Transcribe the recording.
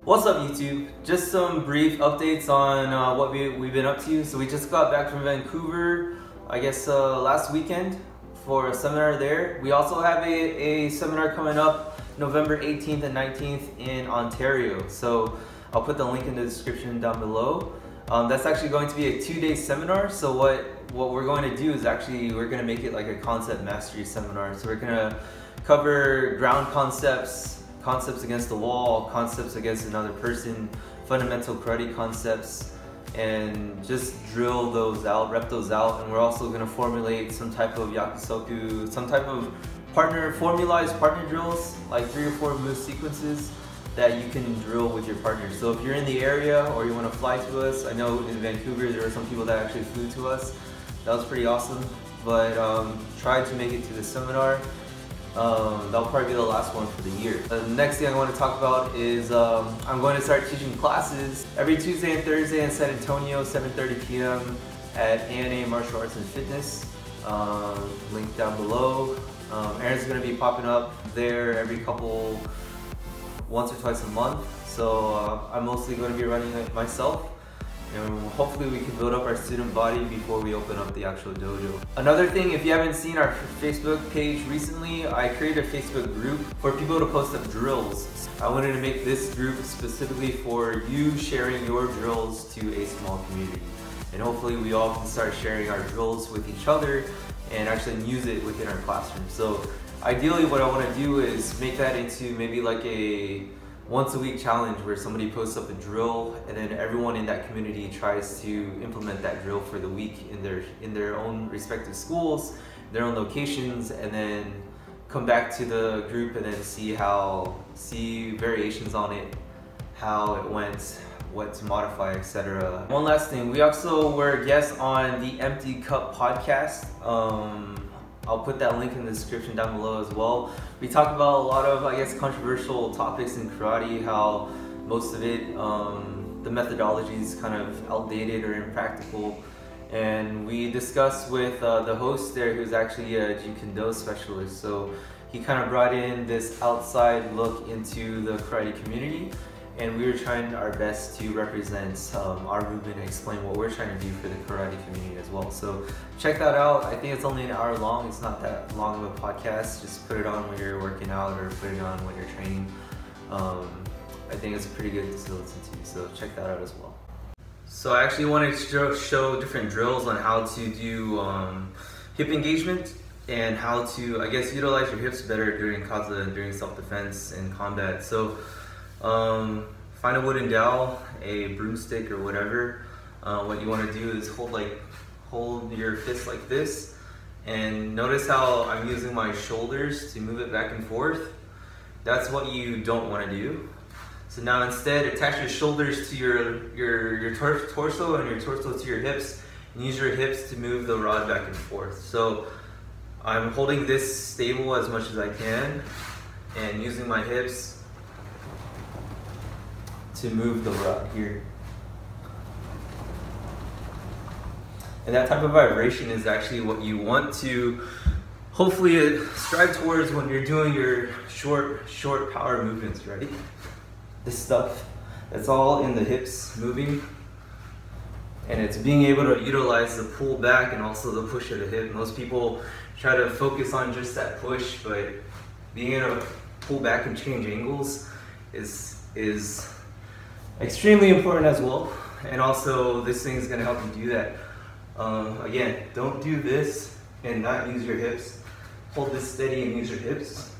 What's up YouTube? Just some brief updates on what we've been up to. So we just got back from Vancouver, I guess last weekend for a seminar there. We also have a seminar coming up November 18th and 19th in Ontario. So I'll put the link in the description down below. That's actually going to be a 2-day seminar. So what we're going to do is we're going to make it like a concept mastery seminar. So we're going to cover ground concepts against the wall, concepts against another person, fundamental karate concepts, and just drill those out, rep those out. And we're also going to formulate some type of yakusoku, some type of formalized partner drills, like 3 or 4 move sequences that you can drill with your partner. So if you're in the area or you want to fly to us, I know in Vancouver there were some people that actually flew to us. That was pretty awesome, but try to make it to the seminar. That'll probably be the last one for the year. The next thing I want to talk about is I'm going to start teaching classes every Tuesday and Thursday in San Antonio, 7:30 p.m. at ANA Martial Arts and Fitness. Link down below. Aaron's going to be popping up there once or twice a month. So I'm mostly going to be running it myself. And hopefully we can build up our student body before we open up the actual dojo. Another thing, if you haven't seen our Facebook page recently, I created a Facebook group for people to post up drills. I wanted to make this group specifically for you sharing your drills to a small community. And hopefully we all can start sharing our drills with each other and actually use it within our classroom. So ideally what I want to do is make that into maybe like a once-a-week challenge where somebody posts up a drill and then everyone in that community tries to implement that drill for the week in their own respective schools, their own locations, and then come back to the group and then see variations on it, how it went, what to modify, etc. One last thing, we also were guests on the Empty Cup podcast. I'll put that link in the description down below as well. We talk about a lot of, I guess, controversial topics in karate, how most of it, the methodology is kind of outdated or impractical. And we discussed with the host there, who's actually a Jeet Kune Do specialist. So he kind of brought in this outside look into the karate community. And we were trying our best to represent our movement and explain what we're trying to do for the karate community as well. So check that out. I think it's only an hour long. It's not that long of a podcast. Just put it on when you're working out or put it on when you're training. I think it's pretty good to listen to. So check that out as well. So I actually wanted to show different drills on how to do hip engagement and how to, I guess, utilize your hips better during kata and during self-defense and combat. So find a wooden dowel, a broomstick or whatever. What you want to do is hold your fist like this, and notice how I'm using my shoulders to move it back and forth. That's what you don't want to do. So now instead, attach your shoulders to your torso and your torso to your hips, and use your hips to move the rod back and forth. So I'm holding this stable as much as I can and using my hips to move the rod here. And that type of vibration is actually what you want to hopefully strive towards when you're doing your short power movements, right? This stuff, that's all in the hips moving. And it's being able to utilize the pull back and also the push of the hip. Most people try to focus on just that push, but being able to pull back and change angles is extremely important as well. And also this thing is going to help you do that. Again, don't do this and not use your hips. Hold this steady and use your hips.